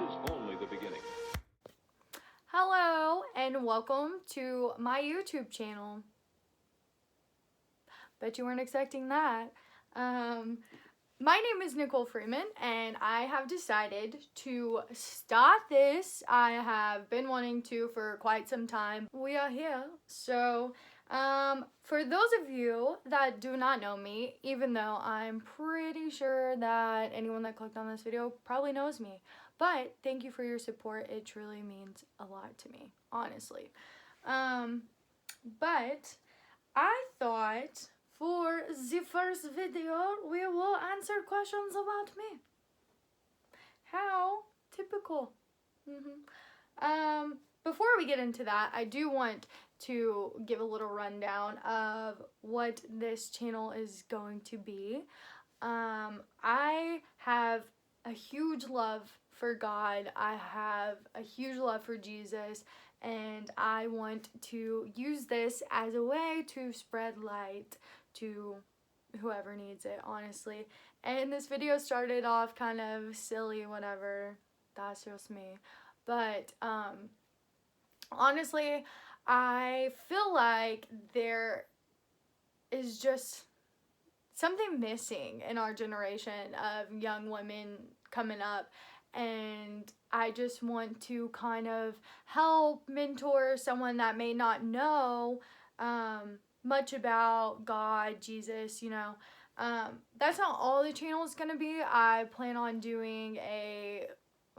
is only the beginning. Hello and welcome to my YouTube channel. Bet you weren't expecting that. My name is Nicole Freeman and I have decided to start this. I have been wanting to for quite some time. We are here. So, for those of you that do not know me, even though I'm pretty sure that anyone that clicked on this video probably knows me, but thank you for your support. It truly means a lot to me, honestly. But I thought for the first video, we will answer questions about me. How typical. Before we get into that, I do want to give a little rundown of what this channel is going to be. I have a huge love for God. I have a huge love for Jesus, and I want to use this as a way to spread light to whoever needs it, honestly. And this video started off kind of silly, whatever. That's just me. But honestly, I feel like there is just something missing in our generation of young women coming up, and I just want to kind of help mentor someone that may not know much about God, Jesus, that's not all the channel is going to be. I plan on doing a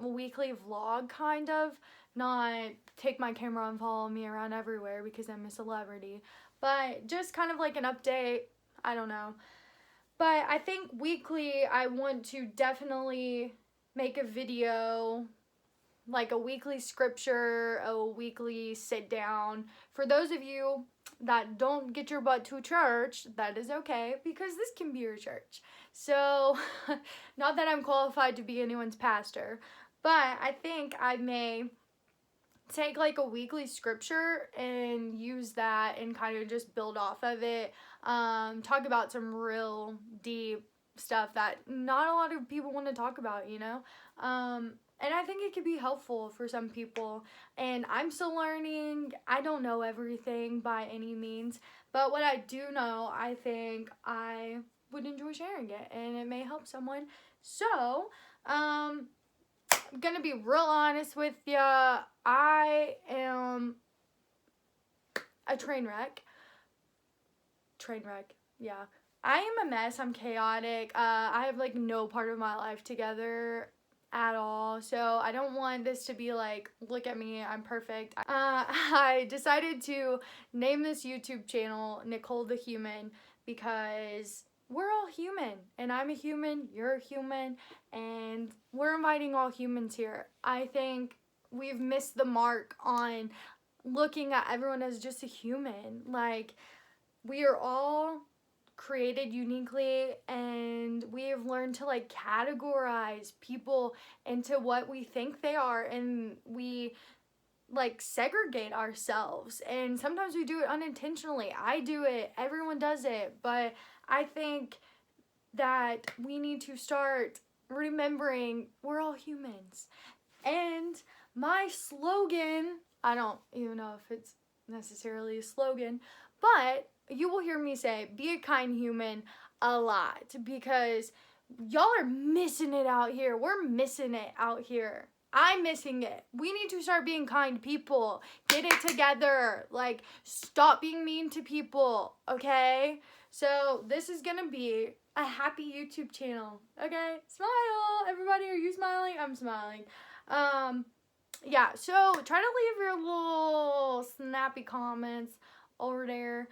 weekly vlog, kind of, not take my camera and follow me around everywhere because I'm a celebrity, but just kind of like an update. I don't know. But I think weekly I want to definitely make a video, like a weekly scripture, a weekly sit down. For those of you that don't get your butt to church, that is okay, because this can be your church. So, not that I'm qualified to be anyone's pastor, but I think I may take like a weekly scripture and use that and kind of just build off of it. Talk about some real deep stuff that not a lot of people want to talk about, and I think it could be helpful for some people. And I'm still learning. I don't know everything by any means, but what I do know, I think I would enjoy sharing it and it may help someone. So, I'm gonna be real honest with you. I am a train wreck. Yeah. I am a mess. I'm chaotic. I have like no part of my life together at all. So I don't want this to be like, look at me, I'm perfect. I decided to name this YouTube channel Nicole the Human because we're all human, and I'm a human, you're a human, and we're inviting all humans here. I think we've missed the mark on looking at everyone as just a human. Like, we are all created uniquely, and we have learned to like categorize people into what we think they are, and we like segregate ourselves, and sometimes we do it unintentionally. I do it, everyone does it, but I think that we need to start remembering we're all humans. And my slogan, I don't even know if it's necessarily a slogan, but you will hear me say, be a kind human, a lot, because y'all are missing it out here. We're missing it out here. I'm missing it. We need to start being kind people. Get it together. Like, stop being mean to people, okay? So this is gonna be a happy YouTube channel, okay? Smile, everybody. Are you smiling? I'm smiling. Yeah, so try to leave your little snappy comments over there.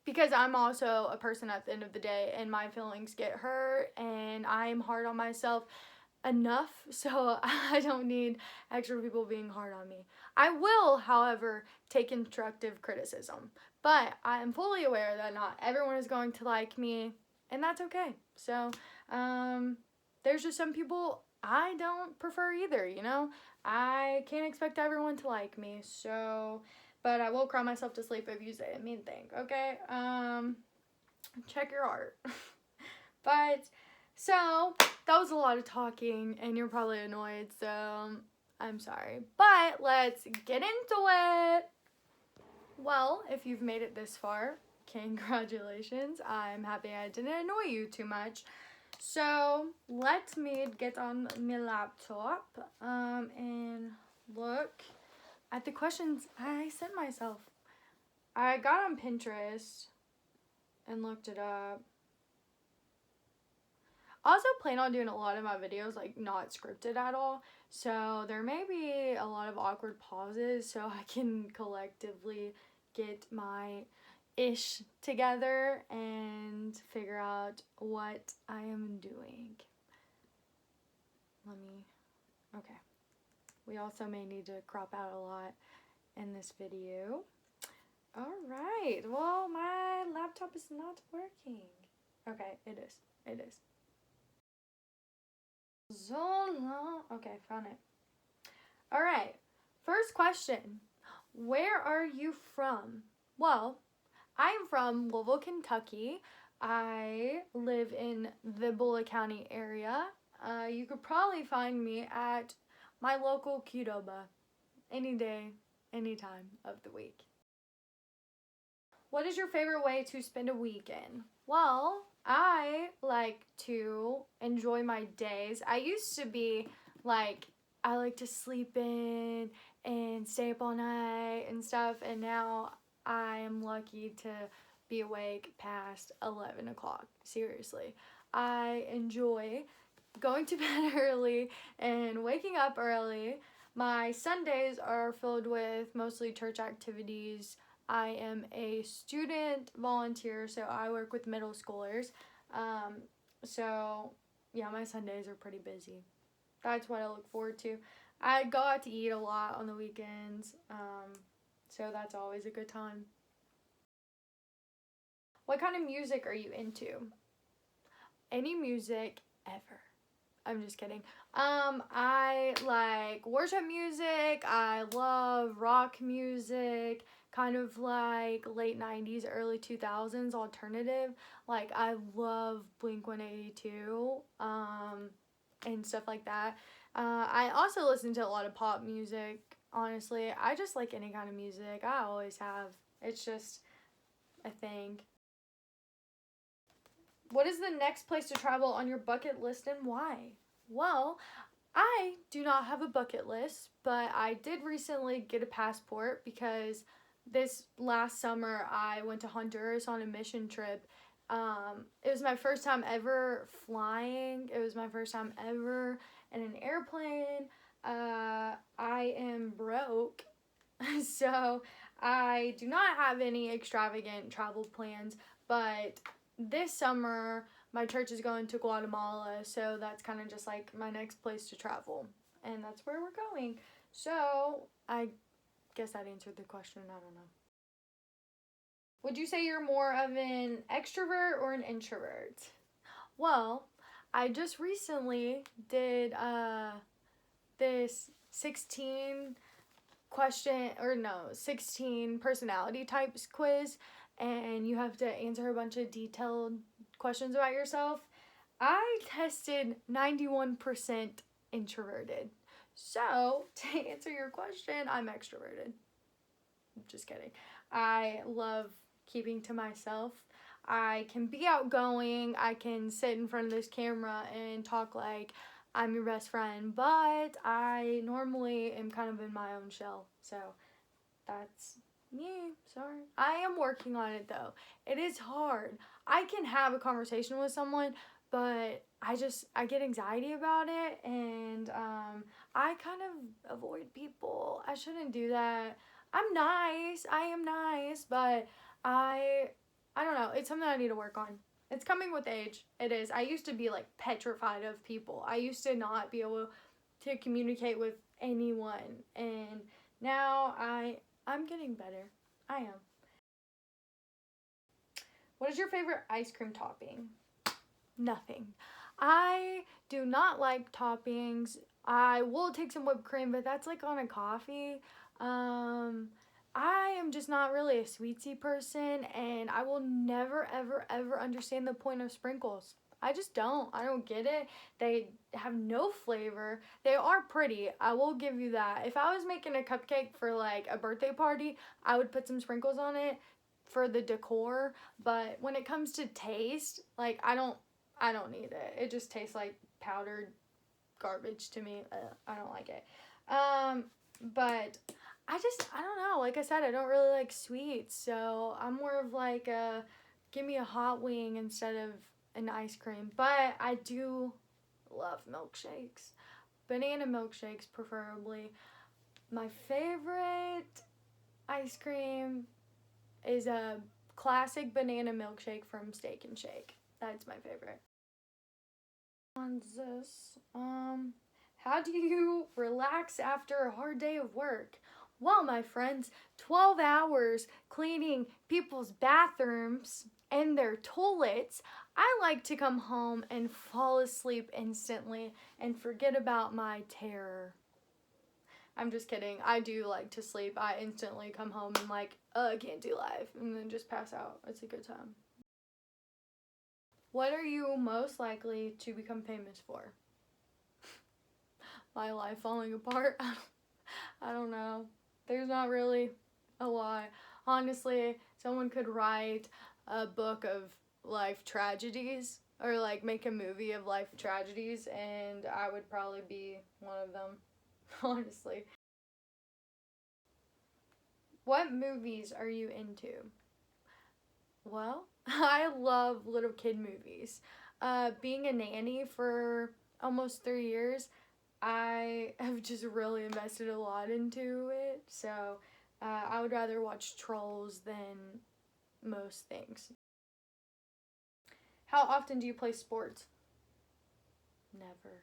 Because I'm also a person at the end of the day, and my feelings get hurt, and I'm hard on myself enough, so I don't need extra people being hard on me. I will, however, take constructive criticism, but I am fully aware that not everyone is going to like me, and that's okay. So, there's just some people I don't prefer either, I can't expect everyone to like me, so, but I will cry myself to sleep if you say a mean thing, okay? Check your heart. But So that was a lot of talking, and you're probably annoyed, so I'm sorry. But let's get into it. Well, if you've made it this far, congratulations. I'm happy I didn't annoy you too much. So let me get on my laptop and look at the questions I sent myself. I got on Pinterest and looked it up. I also plan on doing a lot of my videos like not scripted at all, so there may be a lot of awkward pauses so I can collectively get my ish together and figure out what I am doing. Okay. We also may need to crop out a lot in this video. Alright, well, my laptop is not working. Okay, it is. It is. So long. Okay, found it. Alright, first question. Where are you from? Well, I'm from Louisville, Kentucky. I live in the Bullitt County area. You could probably find me at my local Qdoba any day, any time of the week. What is your favorite way to spend a weekend? Well, I like to enjoy my days. I used to be like, I like to sleep in and stay up all night and stuff, and now I am lucky to be awake past 11 o'clock. Seriously. I enjoy going to bed early and waking up early. My Sundays are filled with mostly church activities. I am a student volunteer, so I work with middle schoolers. So, yeah, my Sundays are pretty busy. That's what I look forward to. I go out to eat a lot on the weekends, so that's always a good time. What kind of music are you into? Any music ever. I'm just kidding. I like worship music. I love rock music, kind of like late 90s, early 2000s alternative. Like I love Blink-182, and stuff like that. I also listen to a lot of pop music. Honestly, I just like any kind of music. I always have. It's just a thing. What is the next place to travel on your bucket list and why? Well, I do not have a bucket list, but I did recently get a passport because this last summer I went to Honduras on a mission trip. It was my first time ever flying. It was my first time ever in an airplane. I am broke, so I do not have any extravagant travel plans, but this summer my church is going to Guatemala, so that's kind of just like my next place to travel, and that's where we're going. So I guess that answered the question. I don't know. Would you say you're more of an extrovert or an introvert? Well, I just recently did this 16 personality types quiz, and you have to answer a bunch of detailed questions about yourself. I tested 91% introverted. So, to answer your question, I'm extroverted. Just kidding. I love keeping to myself. I can be outgoing. I can sit in front of this camera and talk like I'm your best friend, but I normally am kind of in my own shell. So that's me. Sorry. I am working on it though. It is hard. I can have a conversation with someone, but I get anxiety about it, and I kind of avoid people. I shouldn't do that. I'm nice. I am nice, but I don't know. It's something I need to work on. It's coming with age. It is. I used to be like petrified of people. I used to not be able to communicate with anyone, and now I'm getting better. I am. What is your favorite ice cream topping? Nothing. I do not like toppings. I will take some whipped cream, but that's like on a coffee. I am just not really a sweetsy person, and I will never, ever, ever understand the point of sprinkles. I just don't. I don't get it. They have no flavor. They are pretty. I will give you that. If I was making a cupcake for like a birthday party, I would put some sprinkles on it for the decor. But when it comes to taste, like I don't need it. It just tastes like powdered garbage to me. I don't like it. But I don't know. Like I said, I don't really like sweets, so I'm more of like give me a hot wing instead of an ice cream. But I do love milkshakes. Banana milkshakes, preferably. My favorite ice cream is a classic banana milkshake from Steak and Shake. That's my favorite. On this, how do you relax after a hard day of work? Well, my friends, 12 hours cleaning people's bathrooms and their toilets. I like to come home and fall asleep instantly and forget about my terror. I'm just kidding. I do like to sleep. I instantly come home and like, I can't do life, and then just pass out. It's a good time. What are you most likely to become famous for? My life falling apart? I don't know. There's not really a lot. Honestly, someone could write a book of life tragedies or like make a movie of life tragedies, and I would probably be one of them. Honestly. What movies are you into? Well, I love little kid movies. Being a nanny for almost 3 years, I have just really invested a lot into it. So I would rather watch Trolls than most things. How often do you play sports? Never.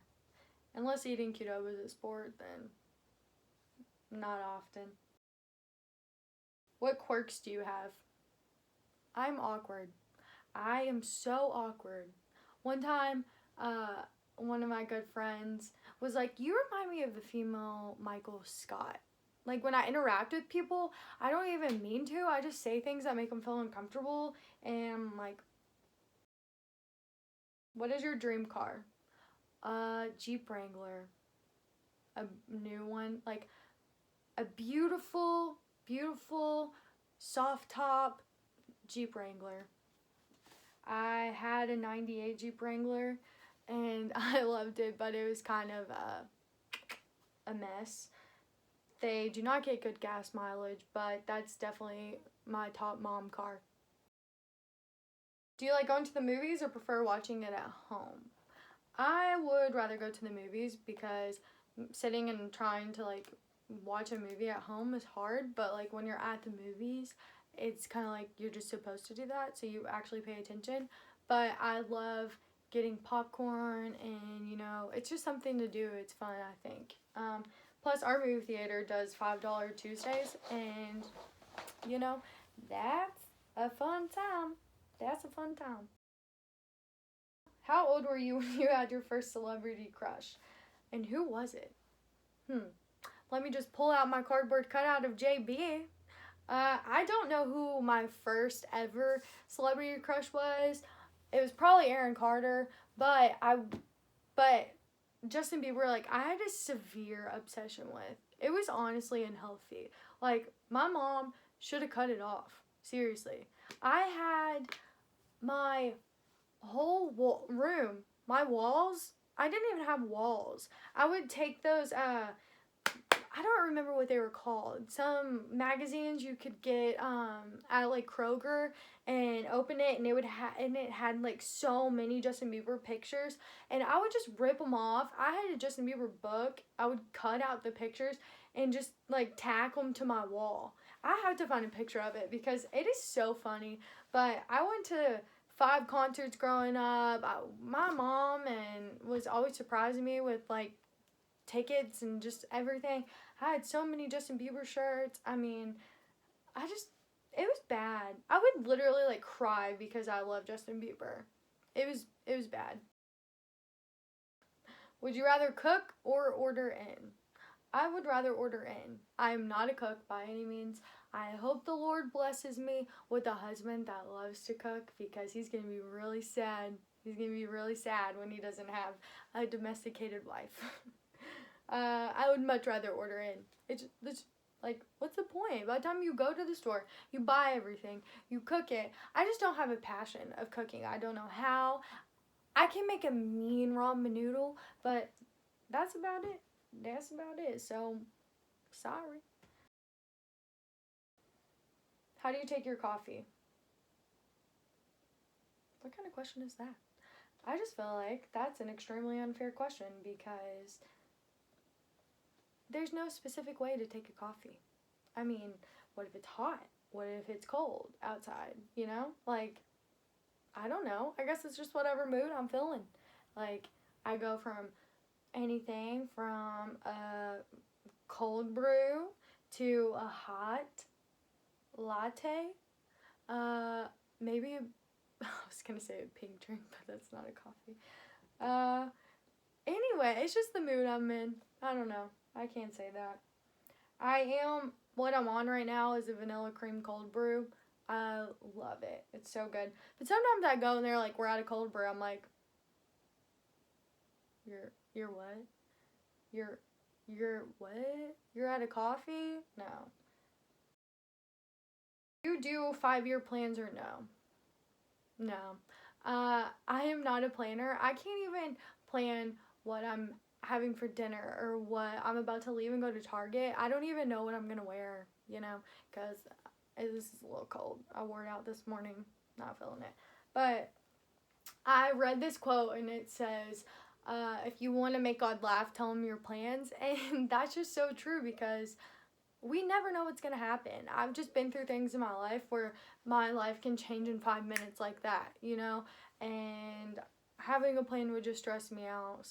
Unless eating keto is a sport, then not often. What quirks do you have? I'm awkward. I am so awkward. One time, one of my good friends was like, "You remind me of the female Michael Scott." Like when I interact with people, I don't even mean to. I just say things that make them feel uncomfortable, and I'm like, "What is your dream car?" Jeep Wrangler, a new one, like a beautiful, beautiful, soft top Jeep Wrangler. I had a 98 Jeep Wrangler and I loved it, but it was kind of a mess. They do not get good gas mileage, but that's definitely my top mom car. Do you like going to the movies or prefer watching it at home? I would rather go to the movies because sitting and trying to like watch a movie at home is hard, but like when you're at the movies, it's kind of like you're just supposed to do that, so you actually pay attention. But I love getting popcorn and it's just something to do. It's fun, I think. Plus our movie theater does $5 Tuesdays, and you know that's a fun time. That's a fun time. How old were you when you had your first celebrity crush? And who was it? Let me just pull out my cardboard cutout of JB. I don't know who my first ever celebrity crush was. It was probably Aaron Carter, but Justin Bieber, like, I had a severe obsession with. It was honestly unhealthy. Like, my mom should have cut it off. Seriously. I had my whole room, my walls, I didn't even have walls. I would take those, I don't remember what they were called. Some magazines you could get at like Kroger and open it, and it had like so many Justin Bieber pictures, and I would just rip them off. I had a Justin Bieber book. I would cut out the pictures and just like tack them to my wall. I have to find a picture of it because it is so funny. But I went to 5 concerts growing up. My mom and was always surprising me with like tickets and just everything. I had so many Justin Bieber shirts. I mean, it was bad. I would literally like cry because I love Justin Bieber. It was bad. Would you rather cook or order in? I would rather order in. I am not a cook by any means. I hope the Lord blesses me with a husband that loves to cook, because he's going to be really sad. He's going to be really sad when he doesn't have a domesticated wife. I would much rather order in. It's like, what's the point? By the time you go to the store, you buy everything, you cook it. I just don't have a passion of cooking. I don't know how. I can make a mean ramen noodle, but that's about it. That's about it. So, sorry. How do you take your coffee? What kind of question is that? I just feel like that's an extremely unfair question, because there's no specific way to take a coffee. I mean, what if it's hot? What if it's cold outside? You know? Like, I don't know. I guess it's just whatever mood I'm feeling. Like, I go from anything from a cold brew to a hot latte. Maybe I was gonna say a pink drink, but that's not a coffee. Anyway, it's just the mood I'm in. I don't know. I can't say that. What I'm on right now is a vanilla cream cold brew. I love it. It's so good. But sometimes I go and they're like, we're out of cold brew. I'm like, you're what? You're what? You're out of coffee? No. You do 5-year plans or no? No. I am not a planner. I can't even plan what I'm having for dinner or what I'm about to leave and go to Target. I don't even know what I'm gonna wear, because this is a little cold. I wore it out this morning, not feeling it. But I read this quote and it says, if you want to make God laugh, tell him your plans. And that's just so true, because we never know what's going to happen. I've just been through things in my life where my life can change in 5 minutes like that, and having a plan would just stress me out.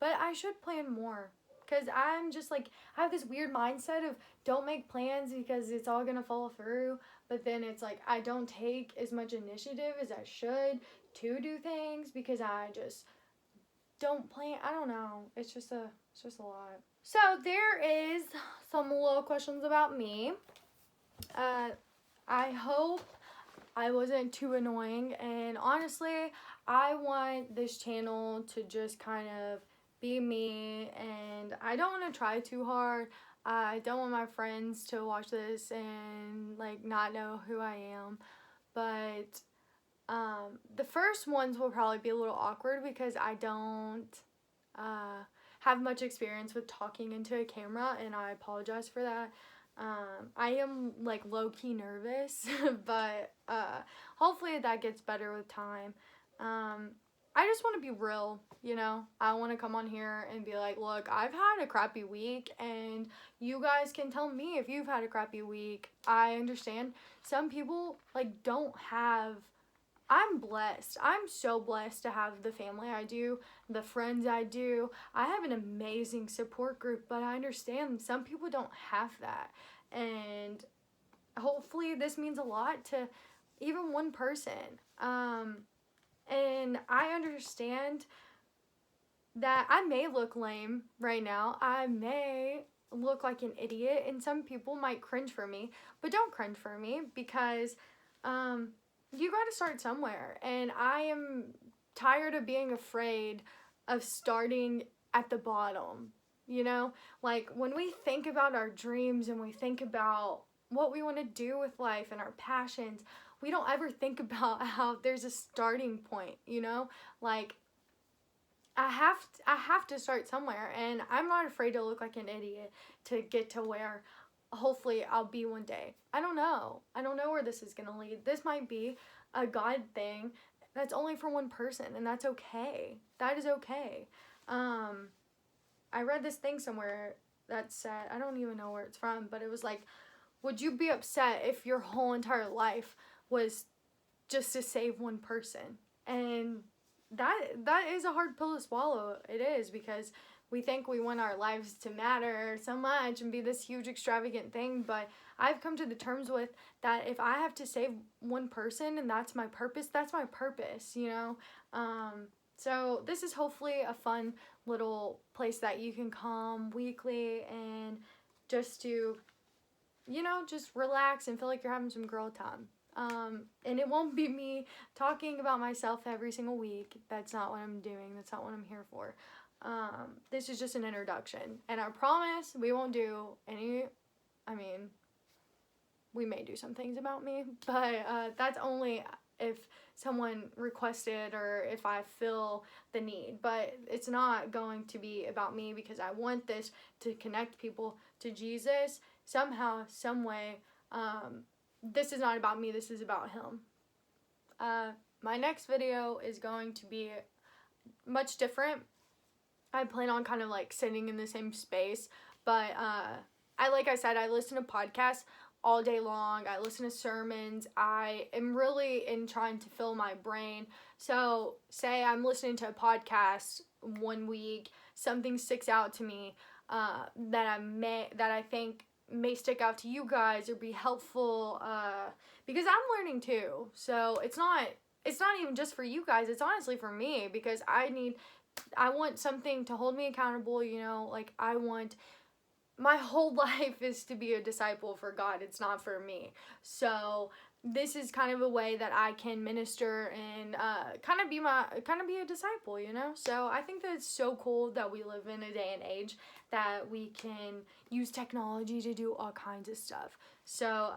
But I should plan more, because I'm just like, I have this weird mindset of don't make plans because it's all going to fall through. But then it's like, I don't take as much initiative as I should to do things because I just don't plan. I don't know. It's just a lot. So there is some little questions about me. I hope I wasn't too annoying, and honestly, I want this channel to just kind of be me, and I don't want to try too hard. I don't want my friends to watch this and like not know who I am. But the first ones will probably be a little awkward because I don't have much experience with talking into a camera, and I apologize for that. I am like low-key nervous, but hopefully that gets better with time. I just want to be real, I want to come on here and be like, look, I've had a crappy week, and you guys can tell me if you've had a crappy week. I understand some people don't have. I'm blessed. I'm so blessed to have the family I do, the friends I do. I have an amazing support group, but I understand some people don't have that. And hopefully this means a lot to even one person. And I understand that I may look lame right now. I may look like an idiot, and some people might cringe for me, but don't cringe for me, because you got to start somewhere, and I am tired of being afraid of starting at the bottom, when we think about our dreams and we think about what we want to do with life and our passions, we don't ever think about how there's a starting point, I have to start somewhere, and I'm not afraid to look like an idiot to get to where hopefully I'll be one day. I don't know where this is gonna lead. This might be a God thing that's only for one person, and that's okay. That is okay. I read this thing somewhere that said, I don't even know where it's from, but it was like, would you be upset if your whole entire life was just to save one person? And that is a hard pill to swallow. It is, because we think we want our lives to matter so much and be this huge extravagant thing, but I've come to the terms with that if I have to save one person and that's my purpose, that's my purpose, So this is hopefully a fun little place that you can come weekly and just to, just relax and feel like you're having some girl time. And it won't be me talking about myself every single week. That's not what I'm doing. That's not what I'm here for. This is just an introduction. And I promise we won't do we may do some things about me, but that's only if someone requested or if I feel the need. But it's not going to be about me because I want this to connect people to Jesus somehow, some way. This is not about me, this is about him. My next video is going to be much different. I plan on kind of like sitting in the same space, but like I said, I listen to podcasts all day long. I listen to sermons. I am really in trying to fill my brain. So say I'm listening to a podcast one week, something sticks out to me that I think may stick out to you guys or be helpful because I'm learning too. So it's not even just for you guys. It's honestly for me because I want something to hold me accountable, like I want my whole life is to be a disciple for God. It's not for me. So this is kind of a way that I can minister and kind of be a disciple, So I think that it's so cool that we live in a day and age that we can use technology to do all kinds of stuff. So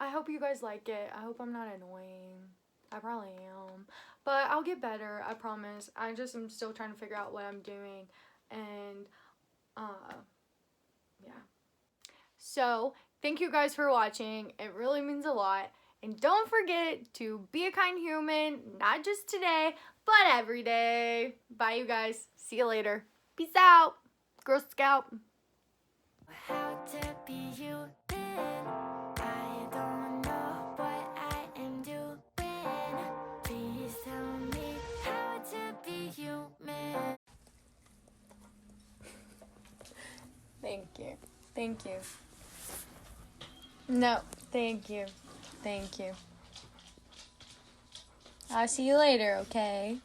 I hope you guys like it. I hope I'm not annoying. I probably am. But I'll get better, I promise. I just am still trying to figure out what I'm doing. And yeah. So, thank you guys for watching. It really means a lot. And don't forget to be a kind human, not just today, but every day. Bye, you guys. See you later. Peace out. Girl Scout. How to be human. I don't know what I am doing. Please tell me how to be human. Thank you. Thank you. No, thank you. Thank you. I'll see you later, okay?